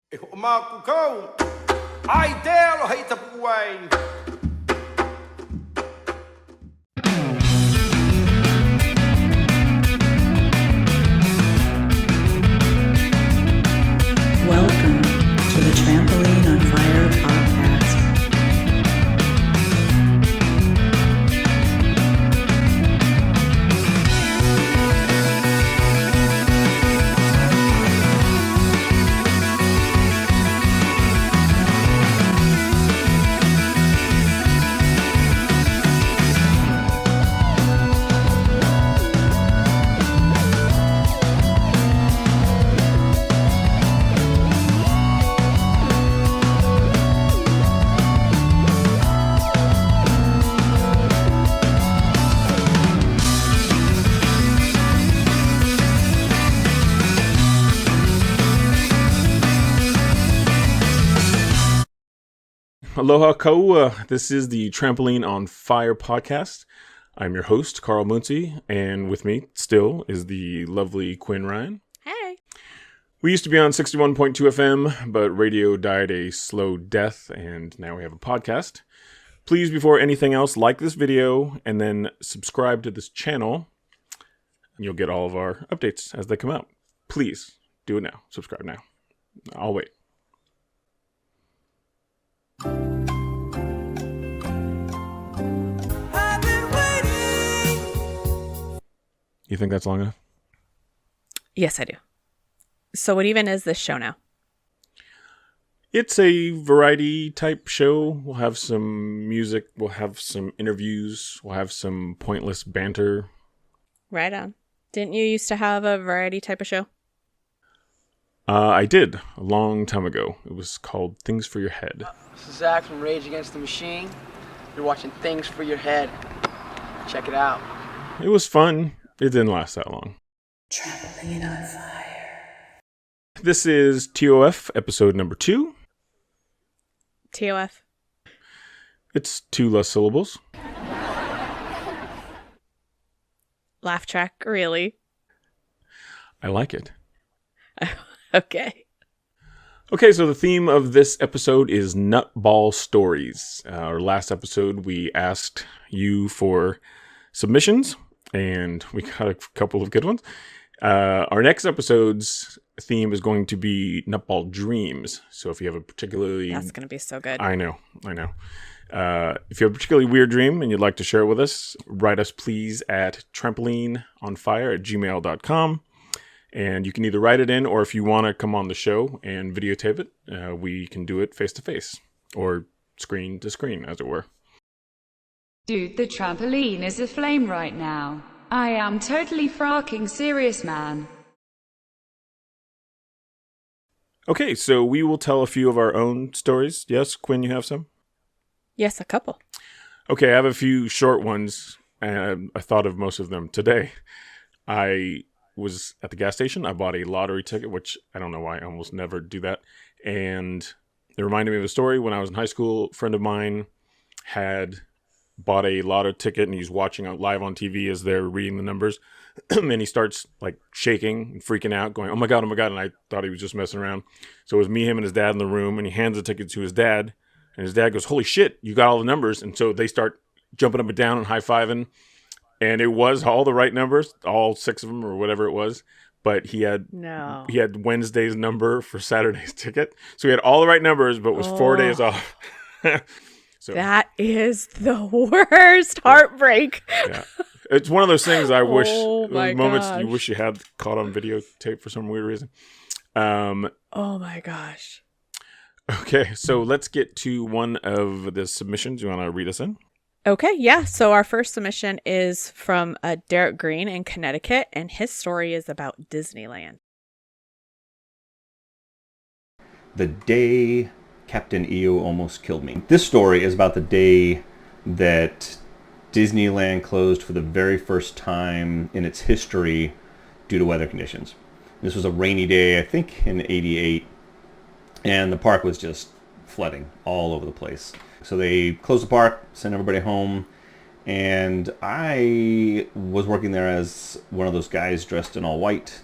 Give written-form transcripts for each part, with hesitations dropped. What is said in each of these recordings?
Umakukaw ay telo hay tapuay. Welcome to the Trampoline on Fire podcast. Aloha kaua. This is the Trampoline on Fire podcast. I'm your host, Karl Muncie, and with me still is the lovely Quinn Ryan. Hey. We used to be on 61.2 FM, but radio died a slow death, and now we have a podcast. Please, before anything else, like this video, and then subscribe to this channel, and you'll get all of our updates as they come out. Please, do it now. Subscribe now. I'll wait. You think that's long enough? Yes, I do. So what even is this show now? It's a variety type show. We'll have some music. We'll have some interviews. We'll have some pointless banter. Right on. Didn't you used to have a variety type of show? I did a long time ago. It was called Things for Your Head. This is Zach from Rage Against the Machine. You're watching Things for Your Head. Check it out. It was fun. It didn't last that long. Trampoline on Fire. This is TOF episode number 2. TOF. It's 2 less syllables. Laugh track, really? I like it. Okay. Okay, so the theme of this episode is nutball stories. Our last episode, we asked you for submissions, and we got a couple of good ones. Our next episode's theme is going to be nutball dreams. So if you have a particularly... That's going to be so good. I know. If you have a particularly weird dream and you'd like to share it with us, write us please at trampolineonfire@gmail.com. And you can either write it in, or if you want to come on the show and videotape it, we can do it face-to-face, or screen-to-screen, as it were. Dude, the trampoline is aflame right now. I am totally fracking serious, man. Okay, so we will tell a few of our own stories. Yes, Quinn, you have some? Yes, a couple. Okay, I have a few short ones, and I thought of most of them today. I was at the gas station. I bought a lottery ticket, which I don't know why I almost never do that. And it reminded me of a story when I was in high school. A friend of mine had bought a lotto ticket, and he's watching it live on TV as they're reading the numbers. And he starts like shaking and freaking out, going, oh my God. And I thought he was just messing around. So it was me, him, and his dad in the room, and he hands the ticket to his dad. And his dad goes, holy shit, you got all the numbers. And so they start jumping up and down and high-fiving. And it was all the right numbers, all 6 of them or whatever it was. But he had Wednesday's number for Saturday's ticket. So he had all the right numbers, but was 4 days off. So that is the worst heartbreak. Yeah. It's one of those things I wish, my those moments gosh. you wish you had caught on videotape for some weird reason. Oh my gosh. Okay, so let's get to one of the submissions. You want to read us in? Okay, yeah. So our first submission is from Derek Green in Connecticut, and his story is about Disneyland. The day Captain EO almost killed me. This story is about the day that Disneyland closed for the very first time in its history due to weather conditions. This was a rainy day, I think in '88, and the park was just flooding all over the place. So they closed the park, sent everybody home, and I was working there as one of those guys dressed in all white,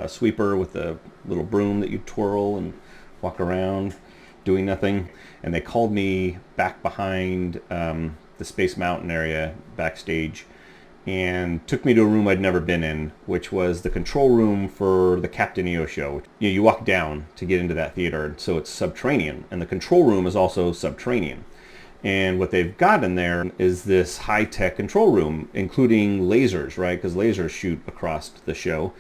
sweeper with a little broom that you twirl and walk around, doing nothing. And they called me back behind the Space Mountain area backstage and took me to a room I'd never been in, which was the control room for the Captain EO show. You walk down to get into that theater, so it's subterranean, and the control room is also subterranean. And what they've got in there is this high-tech control room, including lasers, right? Because lasers shoot across the show.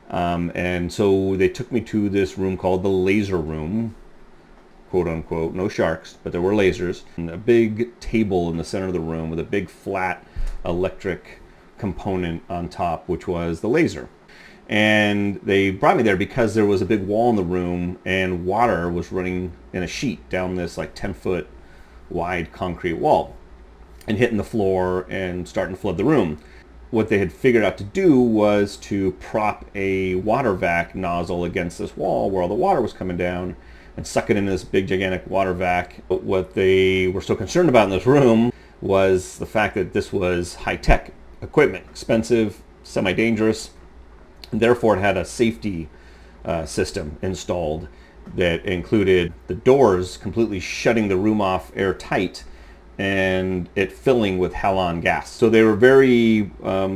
And so they took me to this room called the laser room, quote unquote, no sharks, but there were lasers. And a big table in the center of the room with a big flat electric component on top, which was the laser. And they brought me there because there was a big wall in the room and water was running in a sheet down this like 10-foot wide concrete wall and hitting the floor and starting to flood the room. What they had figured out to do was to prop a water vac nozzle against this wall where all the water was coming down and suck it into this big gigantic water vac. But what they were so concerned about in this room was the fact that this was high-tech equipment, expensive, semi-dangerous, and therefore it had a safety system installed that included the doors completely shutting the room off airtight and it filling with halon gas. So they were very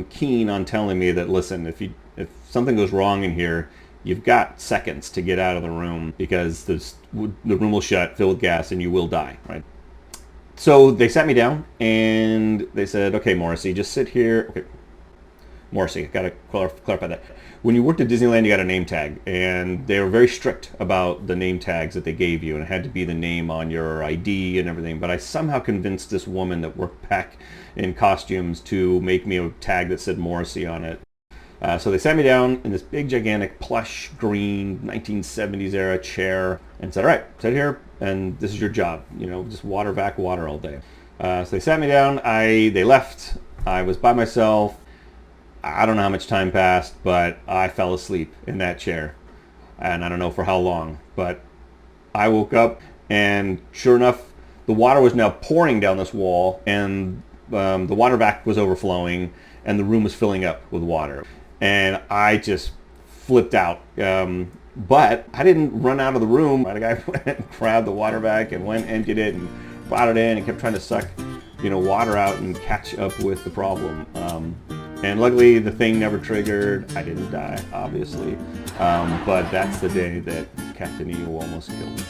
keen on telling me that, listen, if something goes wrong in here, you've got seconds to get out of the room because the room will shut, fill with gas, and you will die, right? So they sat me down and they said, okay, Morrissey, just sit here. Okay, Morrissey, got to clarify that. When you worked at Disneyland, you got a name tag, and they were very strict about the name tags that they gave you, and it had to be the name on your ID and everything. But I somehow convinced this woman that worked back in costumes to make me a tag that said Morrissey on it. So they sat me down in this big, gigantic, plush, green, 1970s era chair and said, all right, sit here, and this is your job. You know, just water vac water all day. So they sat me down. They left. I was by myself. I don't know how much time passed, but I fell asleep in that chair. And I don't know for how long. But I woke up, and sure enough, the water was now pouring down this wall, and the water vac was overflowing, and the room was filling up with water. And I just flipped out. But I didn't run out of the room. The guy went and grabbed the water vac and went and emptied it and brought it in and kept trying to suck, water out and catch up with the problem. And luckily the thing never triggered. I didn't die, obviously. But that's the day that Captain EO almost killed me.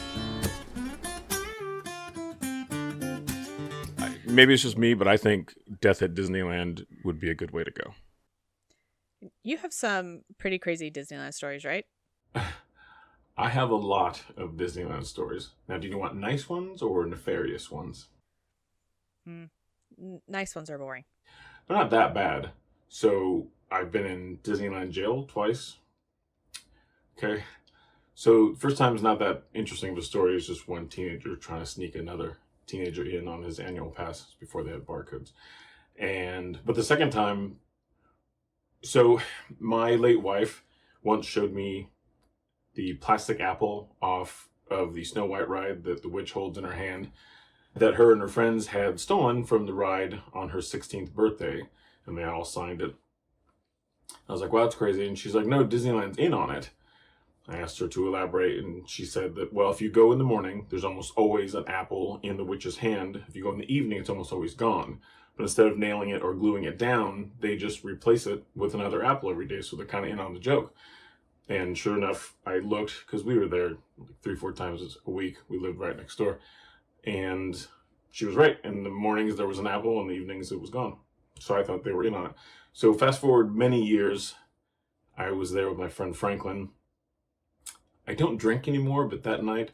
Maybe it's just me, but I think death at Disneyland would be a good way to go. You have some pretty crazy Disneyland stories, right? I have a lot of Disneyland stories. Now, do you want nice ones or nefarious ones? Nice ones are boring. They're not that bad. So, I've been in Disneyland jail twice. Okay. So, first time is not that interesting of a story. It's just one teenager trying to sneak another teenager in on his annual pass before they had barcodes. But the second time, so my late wife once showed me the plastic apple off of the Snow White ride that the witch holds in her hand that her and her friends had stolen from the ride on her 16th birthday, and they all signed it. I was like, well, that's crazy. And she's like, no, Disneyland's in on it. I asked her to elaborate, and she said that, well, if you go in the morning, there's almost always an apple in the witch's hand. If you go in the evening, it's almost always gone. But instead of nailing it or gluing it down, they just replace it with another apple every day, so they're kind of in on the joke. And sure enough, I looked, because we were there like 3-4 times a week. We lived right next door. And she was right. In the mornings, there was an apple. In the evenings, it was gone. So I thought they were in on it. So fast forward many years, I was there with my friend Franklin. I don't drink anymore, but that night,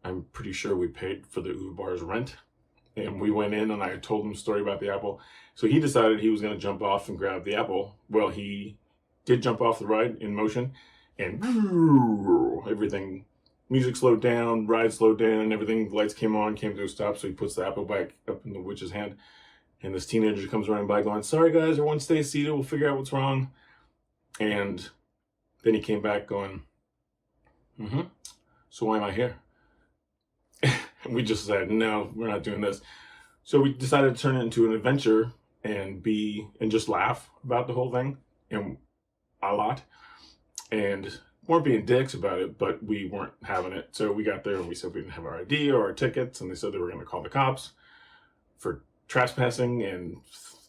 I'm pretty sure we paid for the Uva Bar's rent. And we went in, and I told him a story about the apple. So he decided he was going to jump off and grab the apple. Well, he did jump off the ride in motion. And everything, music slowed down, ride slowed down, and everything, lights came on, came to a stop, so he puts the apple back up in the witch's hand. And this teenager comes running by going, sorry guys, everyone stay seated, we'll figure out what's wrong. And then he came back going, so why am I here? And we just said, no, we're not doing this. So we decided to turn it into an adventure and just laugh about the whole thing, and a lot. And weren't being dicks about it, but we weren't having it. So we got there and we said we didn't have our ID or our tickets, and they said they were going to call the cops for trespassing and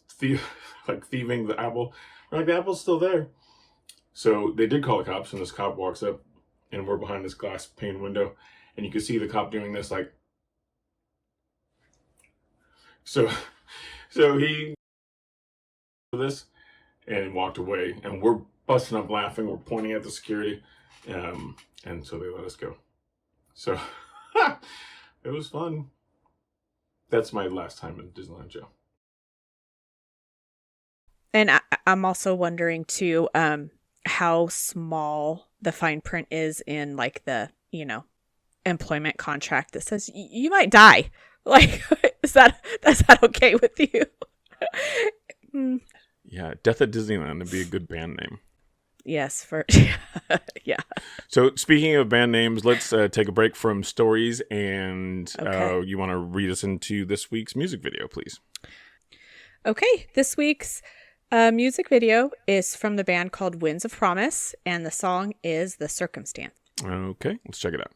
thieving the apple. We're like, the apple's still there. So they did call the cops, and this cop walks up, and we're behind this glass pane window, and you can see the cop doing this, like. So he did this and walked away, and we're busting up laughing. We're pointing at the security, and so they let us go. So it was fun. That's my last time in Disneyland, Joe. And I'm also wondering too, how small the fine print is in like the, employment contract that says you might die. Like, is that okay with you? Yeah, Death at Disneyland would be a good band name. Yes, yeah. So speaking of band names, let's take a break from stories, and Okay. you want to read us into this week's music video, please? Okay, this week's music video is from the band called Winds of Promise, and the song is The Circumstance. Okay, let's check it out.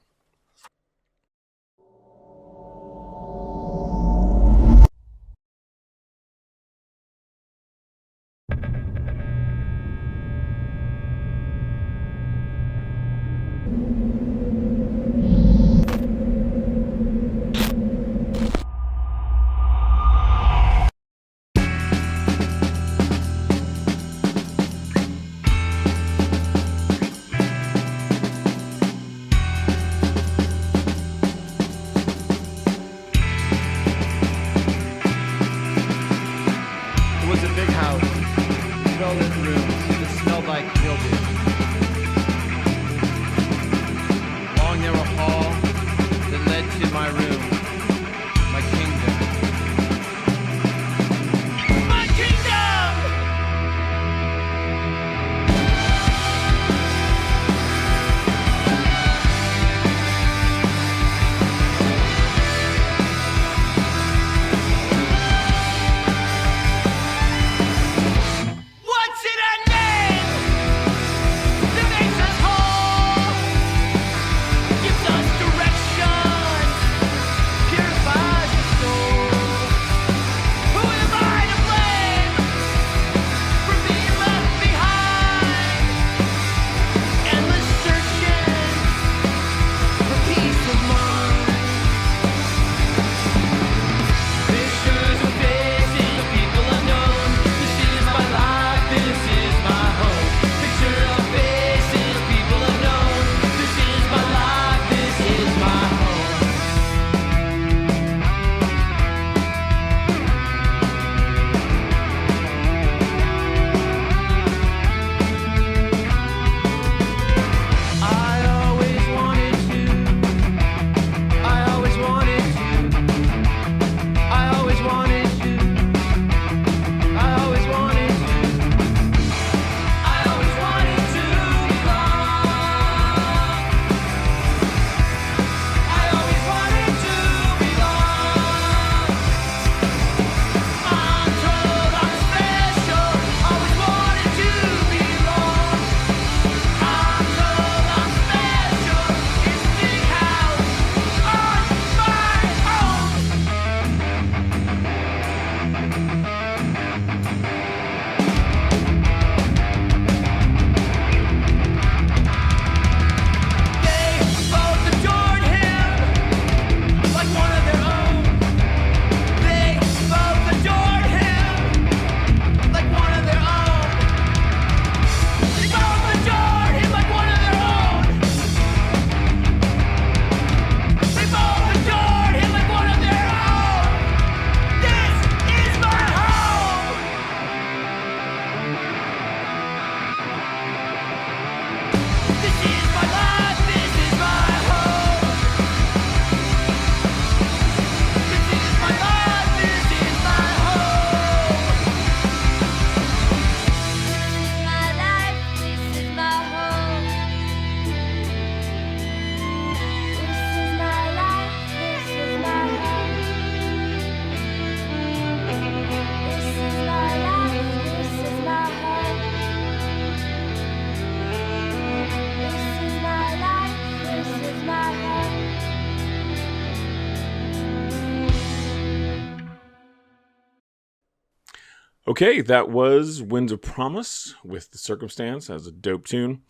Okay, that was Winds of Promise with The Circumstance as a dope tune.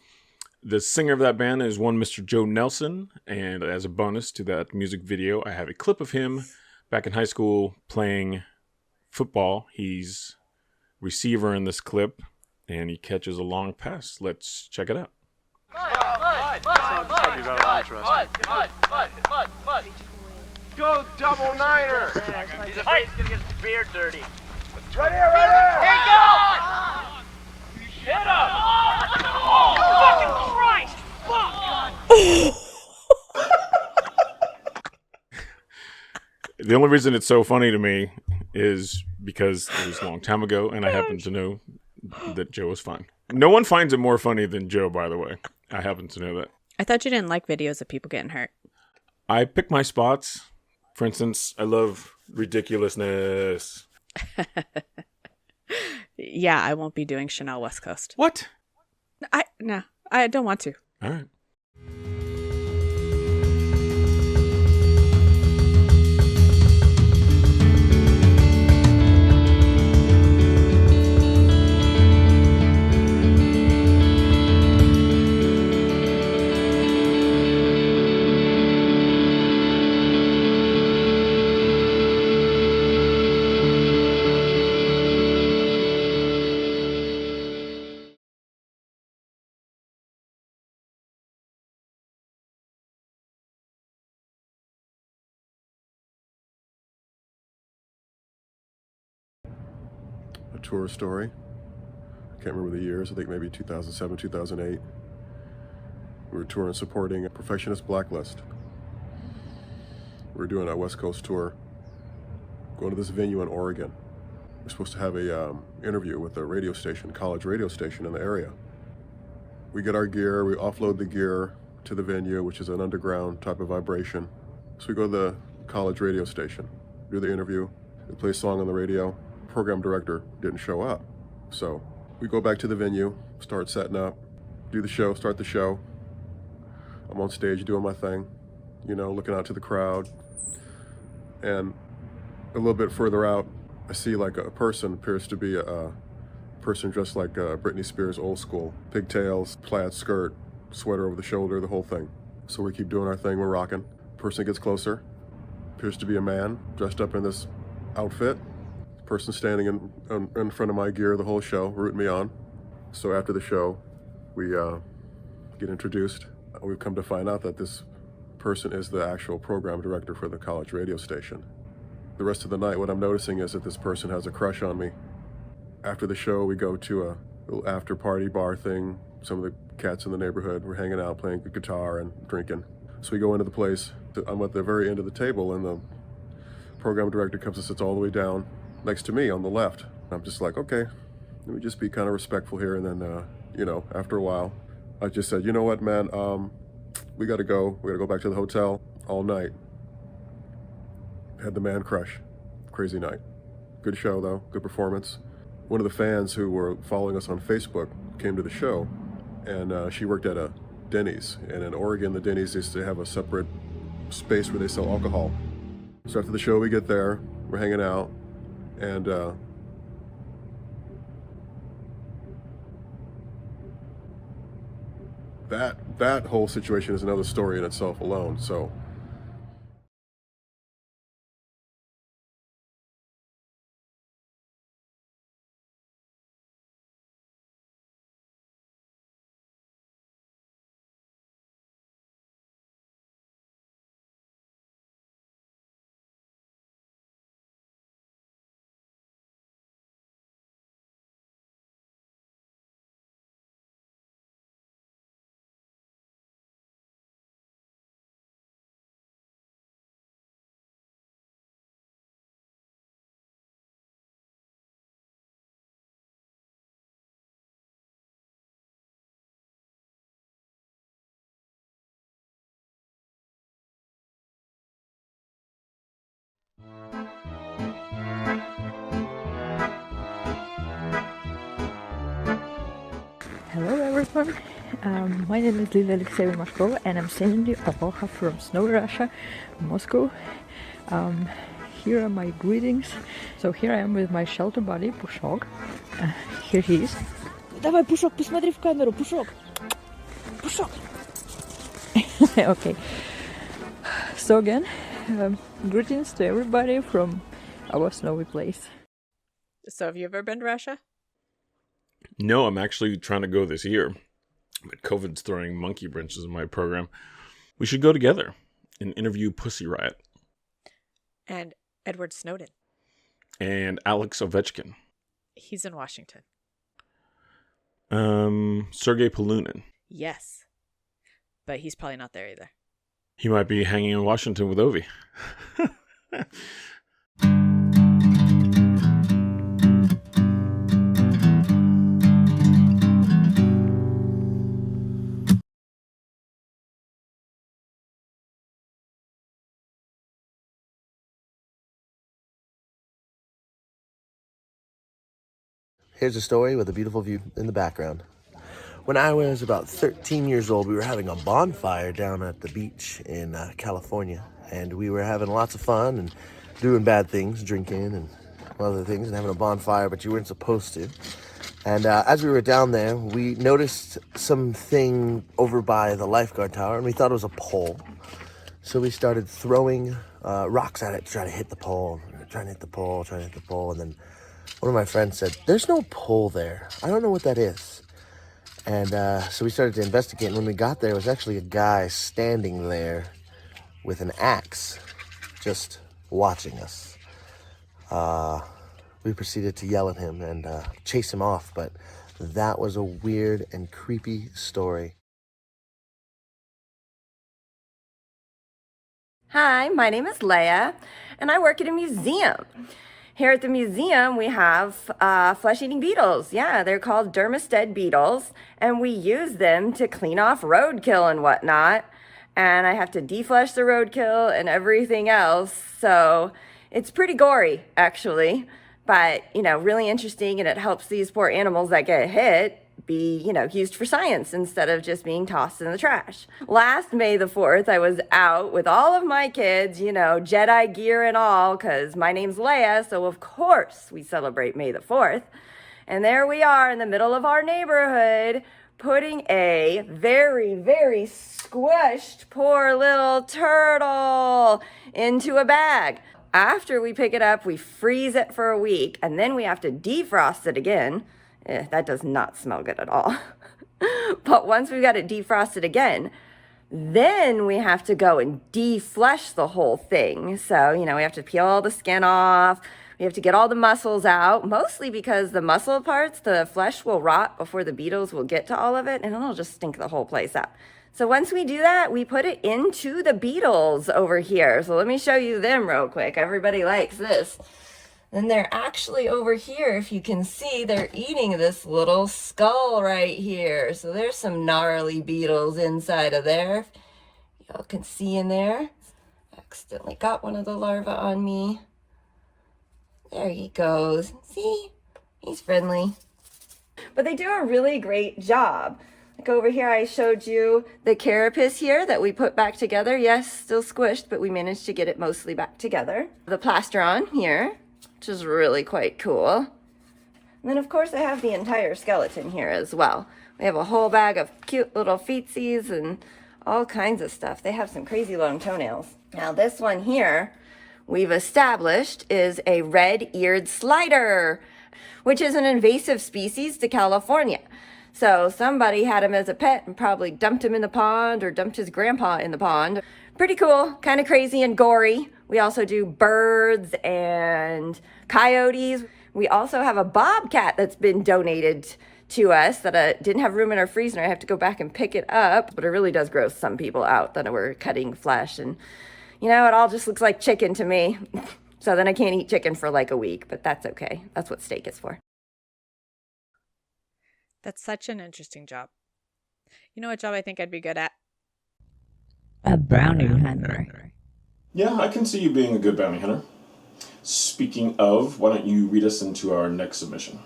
The singer of that band is one Mr. Joe Nelson, and as a bonus to that music video, I have a clip of him back in high school playing football. He's receiver in this clip, and he catches a long pass. Let's check it out. Go double niner. He's afraid he's gonna get his beard dirty. Right here, right here. Here you go! Hit him! Oh, fucking Christ! Fuck! The only reason it's so funny to me is because it was a long time ago, and I happen to know that Joe was fine. No one finds it more funny than Joe, by the way. I happen to know that. I thought you didn't like videos of people getting hurt. I pick my spots. For instance, I love ridiculousness. Yeah, I won't be doing Chanel West Coast. What? No, I don't want to. All right. A tour story. I can't remember the years. I think maybe 2007, 2008. We were touring supporting a Perfectionist Blacklist. We were doing a West Coast tour, going to this venue in Oregon. We're supposed to have a interview with a radio station, college radio station in the area. We get our gear, we offload the gear to the venue, which is an underground type of vibration. So we go to the college radio station, do the interview, they play a song on the radio. Program director didn't show up. So we go back to the venue, start setting up, do the show, start the show. I'm on stage doing my thing, you know, looking out to the crowd. And a little bit further out, I see like a person, appears to be a person dressed like Britney Spears, old school. Pigtails, plaid skirt, sweater over the shoulder, the whole thing. So we keep doing our thing, we're rocking. Person gets closer, appears to be a man dressed up in this outfit. Person standing in front of my gear the whole show, rooting me on. So after the show, we get introduced. We've come to find out that this person is the actual program director for the college radio station. The rest of the night, what I'm noticing is that this person has a crush on me. After the show, we go to a little after party bar thing. Some of the cats in the neighborhood were hanging out, playing the guitar and drinking. So we go into the place. I'm at the very end of the table, and the program director comes and sits all the way down next to me on the left. I'm just like, okay, let me just be kind of respectful here. And then, you know, after a while, I just said, you know what, man, we gotta go. We gotta go back to the hotel all night. Had the man crush. Crazy night. Good show, though. Good performance. One of the fans who were following us on Facebook came to the show, and she worked at a Denny's. And in Oregon, the Denny's used to have a separate space where they sell alcohol. So after the show, we get there, we're hanging out, and that whole situation is another story in itself alone. So Hello everyone, my name is Lila Alexeyevna Mashkova and I'm sending you aloha from Snow Russia, Moscow. here are my greetings. So here I am with my shelter buddy, Pushok. Here he is. Давай, Pushok, посмотри в камеру, Pushok. Pushok. Okay. So again, greetings to everybody from our snowy place. So have you ever been to Russia? No, I'm actually trying to go this year, but COVID's throwing monkey wrenches in my program. We should go together and interview Pussy Riot. And Edward Snowden. And Alex Ovechkin. He's in Washington. Sergei Polunin. Yes. But he's probably not there either. He might be hanging in Washington with Ovi. Here's a story with a beautiful view in the background. When I was about 13 years old, we were having a bonfire down at the beach in California. And we were having lots of fun and doing bad things, drinking and other things, and having a bonfire, but you weren't supposed to. And as we were down there, we noticed something over by the lifeguard tower, and we thought it was a pole. So we started throwing rocks at it to try to hit the pole, trying to hit the pole, and then one of my friends said, "There's no pole there. I don't know what that is." And so we started to investigate, and when we got there, it was actually a guy standing there with an axe, just watching us. We proceeded to yell at him and chase him off, but that was a weird and creepy story. Hi, my name is Leia, and I work at a museum. Here at the museum, we have flesh-eating beetles. Yeah, they're called dermestid beetles, and we use them to clean off roadkill and whatnot. And I have to deflesh the roadkill and everything else, so it's pretty gory, actually. But, really interesting, and it helps these poor animals that get hit be, used for science instead of just being tossed in the trash. Last May the 4th, I was out with all of my kids, Jedi gear and all, because my name's Leia, so of course we celebrate May the 4th. And there we are in the middle of our neighborhood, putting a very, very squished poor little turtle into a bag. After we pick it up, we freeze it for a week, and then we have to defrost it again. That does not smell good at all. But once we've got it defrosted again, then we have to go and deflesh the whole thing. So, we have to peel all the skin off. We have to get all the muscles out, mostly because the muscle parts, the flesh will rot before the beetles will get to all of it, and it'll just stink the whole place up. So once we do that, we put it into the beetles over here. So let me show you them real quick. Everybody likes this. And they're actually over here, if you can see, they're eating this little skull right here. So there's some gnarly beetles inside of there. Y'all can see in there. Accidentally got one of the larvae on me. There he goes. See? He's friendly. But they do a really great job. Like over here, I showed you the carapace here that we put back together. Yes, still squished, but we managed to get it mostly back together. The plastron here, which is really quite cool. And then, of course, I have the entire skeleton here as well. We have a whole bag of cute little feetsies and all kinds of stuff. They have some crazy long toenails. Now, this one here, we've established, is a red-eared slider, which is an invasive species to California. So somebody had him as a pet and probably dumped him in the pond or dumped his grandpa in the pond. Pretty cool, kind of crazy and gory. We also do birds and coyotes. We also have a bobcat that's been donated to us that didn't have room in our freezer. I have to go back and pick it up, but it really does gross some people out that we're cutting flesh. And, it all just looks like chicken to me. So then I can't eat chicken for like a week, but that's okay. That's what steak is for. That's such an interesting job. You know what job I think I'd be good at? A bounty hunter. Yeah, I can see you being a good bounty hunter. Speaking of, why don't you read us into our next submission?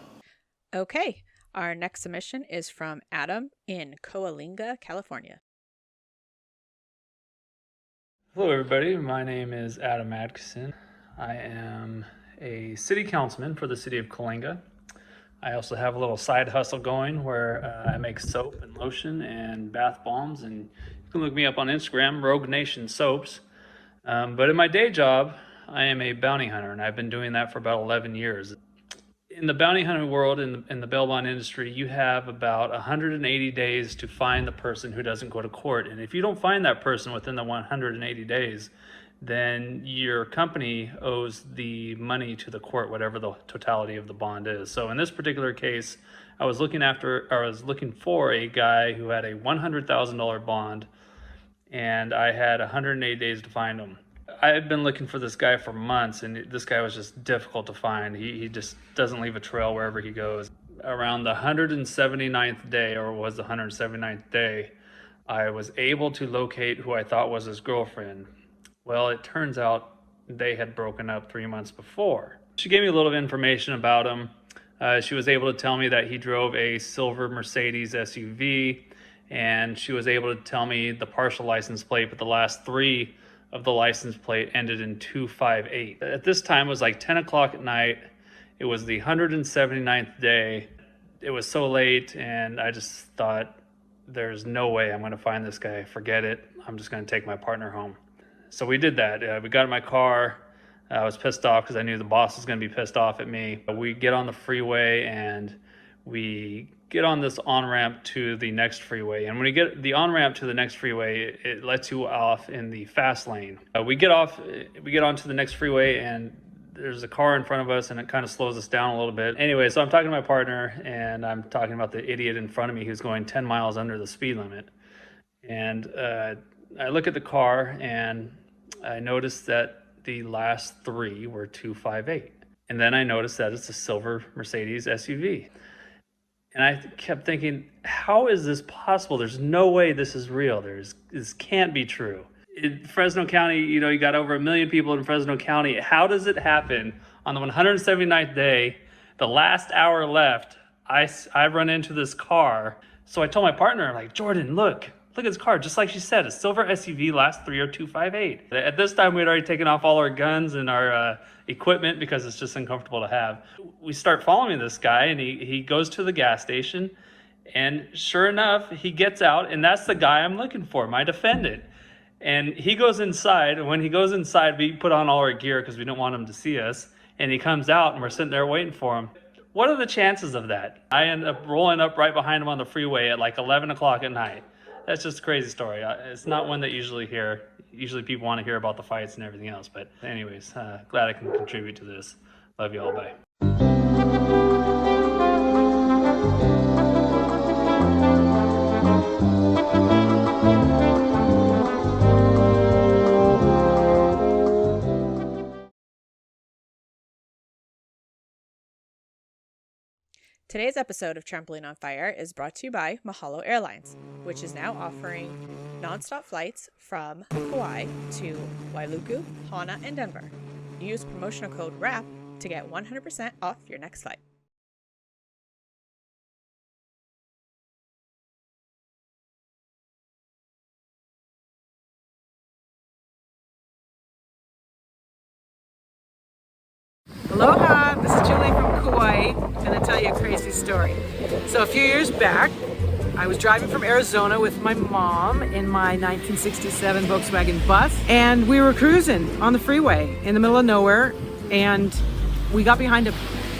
Okay. Our next submission is from Adam in Coalinga, California. Hello, everybody. My name is Adam Atkinson. I am a city councilman for the city of Coalinga. I also have a little side hustle going where I make soap and lotion and bath bombs, and you can look me up on Instagram, Rogue Nation Soaps. But in my day job, I am a bounty hunter, and I've been doing that for about 11 years. In the bounty hunting world, in the bail bond industry, you have about 180 days to find the person who doesn't go to court. And if you don't find that person within the 180 days, then your company owes the money to the court, whatever the totality of the bond is. So in this particular case, I was looking for a guy who had a $100,000 bond, and I had 108 days to find him. I had been looking for this guy for months, and this guy was just difficult to find. He just doesn't leave a trail wherever he goes. Around the 179th day, or it was the 179th day, I was able to locate who I thought was his girlfriend. Well, it turns out they had broken up 3 months before. She gave me a little information about him. She was able to tell me that he drove a silver Mercedes SUV, and she was able to tell me the partial license plate, but the last 3 of the license plate ended in 258. At this time, it was like 10 o'clock at night. It was the 179th day. It was so late, and I just thought, there's no way I'm going to find this guy. Forget it. I'm just going to take my partner home. So we did that. We got in my car. I was pissed off because I knew the boss was going to be pissed off at me. We get on the freeway and we get on this on-ramp to the next freeway. And when you get the on-ramp to the next freeway, it lets you off in the fast lane. We get onto the next freeway, and there's a car in front of us, and it kind of slows us down a little bit. Anyway, so I'm talking to my partner, and I'm talking about the idiot in front of me who's going 10 miles under the speed limit. And I look at the car, and I noticed that the last 3 were 258. And then I noticed that it's a silver Mercedes SUV. And I kept thinking, how is this possible? There's no way this is real. This can't be true. In Fresno County, you got over 1 million people in Fresno County. How does it happen on the 179th day, the last hour left, I run into this car? So I told my partner, I'm like, Jordan, look at this car. Just like she said, a silver SUV, last 3 are 258. At this time, we had already taken off all our guns and our equipment because it's just uncomfortable to have. We start following this guy, and he goes to the gas station, and sure enough, he gets out, and that's the guy I'm looking for, my defendant. And he goes inside, and when he goes inside, we put on all our gear because we don't want him to see us, and he comes out, and we're sitting there waiting for him. What are the chances of that? I end up rolling up right behind him on the freeway at like 11 o'clock at night. That's just a crazy story. It's not one that you usually hear. Usually people want to hear about the fights and everything else. But anyways, glad I can contribute to this. Love you all. Bye. Today's episode of Trampoline on Fire is brought to you by Mahalo Airlines, which is now offering nonstop flights from Kauai to Wailuku, Hana, and Denver. Use promotional code RAP to get 100% off your next flight. Aloha, this is Julie from Kauai. I'm going to tell you a crazy story. So a few years back, I was driving from Arizona with my mom in my 1967 Volkswagen bus, and we were cruising on the freeway in the middle of nowhere, and we got behind a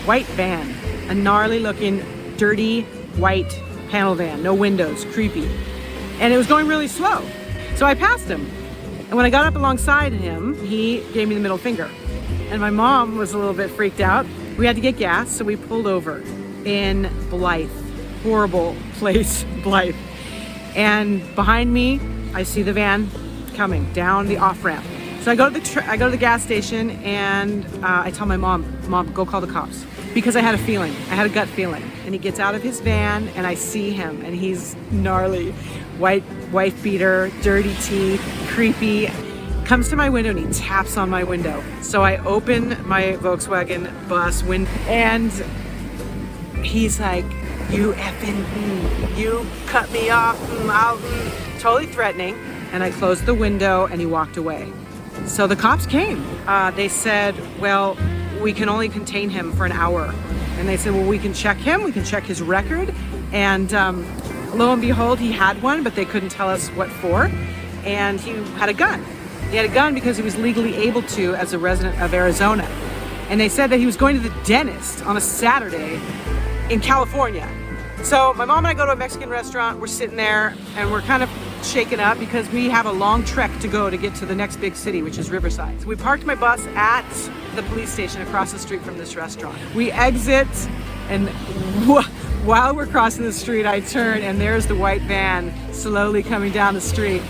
white van, a gnarly looking, dirty, white panel van, no windows, creepy. And it was going really slow. So I passed him. And when I got up alongside him, he gave me the middle finger. And my mom was a little bit freaked out. We had to get gas, so we pulled over in Blythe. Horrible place, Blythe. And behind me, I see the van coming down the off-ramp. So I go to the gas station, and I tell my mom, go call the cops. Because I had a feeling, I had a gut feeling. And he gets out of his van, and I see him, and he's gnarly, white wife beater, dirty teeth, creepy. Comes to my window and he taps on my window. So I open my Volkswagen bus window, and he's like, you effing, you cut me off, totally threatening. And I closed the window and he walked away. So the cops came. They said, well, we can only contain him for an hour. And they said, well, we can check him, we can check his record. And lo and behold, he had one, but they couldn't tell us what for. And he had a gun. He had a gun because he was legally able to as a resident of Arizona. And they said that he was going to the dentist on a Saturday in California. So my mom and I go to a Mexican restaurant, we're sitting there and we're kind of shaken up because we have a long trek to go to get to the next big city, which is Riverside. So we parked my bus at the police station across the street from this restaurant. We exit, and while we're crossing the street, I turn and there's the white van slowly coming down the street.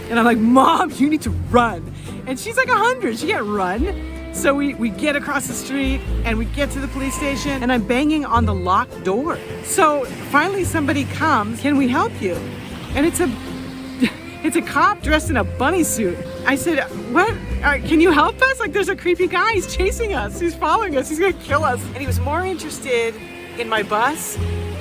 And I'm like, Mom, you need to run. And she's like 100, she can't run. So we get across the street and we get to the police station and I'm banging on the locked door. So finally somebody comes, can we help you? And it's a cop dressed in a bunny suit. I said, what? Can you help us? Like, there's a creepy guy, he's chasing us, he's following us, he's gonna kill us. And he was more interested in my bus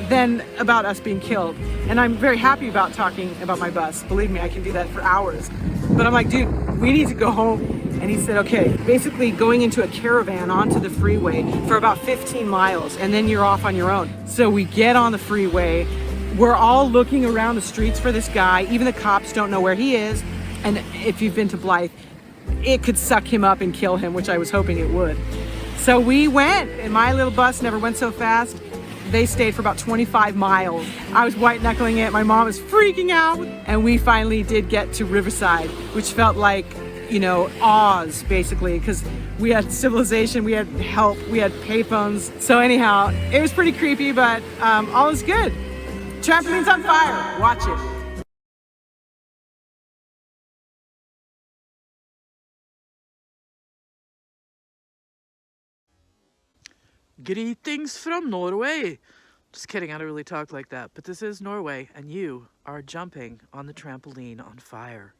than about us being killed. And I'm very happy about talking about my bus. Believe me, I can do that for hours. But I'm like, dude, we need to go home. And he said, okay, basically going into a caravan onto the freeway for about 15 miles and then you're off on your own. So we get on the freeway, we're all looking around the streets for this guy, even the cops don't know where he is. And if you've been to Blythe, it could suck him up and kill him, which I was hoping it would. So we went, and my little bus never went so fast. They stayed for about 25 miles. I was white knuckling it, my mom was freaking out, and we finally did get to Riverside, which felt like, you know, Oz, basically, because we had civilization, we had help, we had payphones. So anyhow, it was pretty creepy, but all is good. Trampoline's on fire, watch it. Greetings from Norway. Just kidding, I don't really talk like that, but this is Norway, and you are jumping on the trampoline on fire.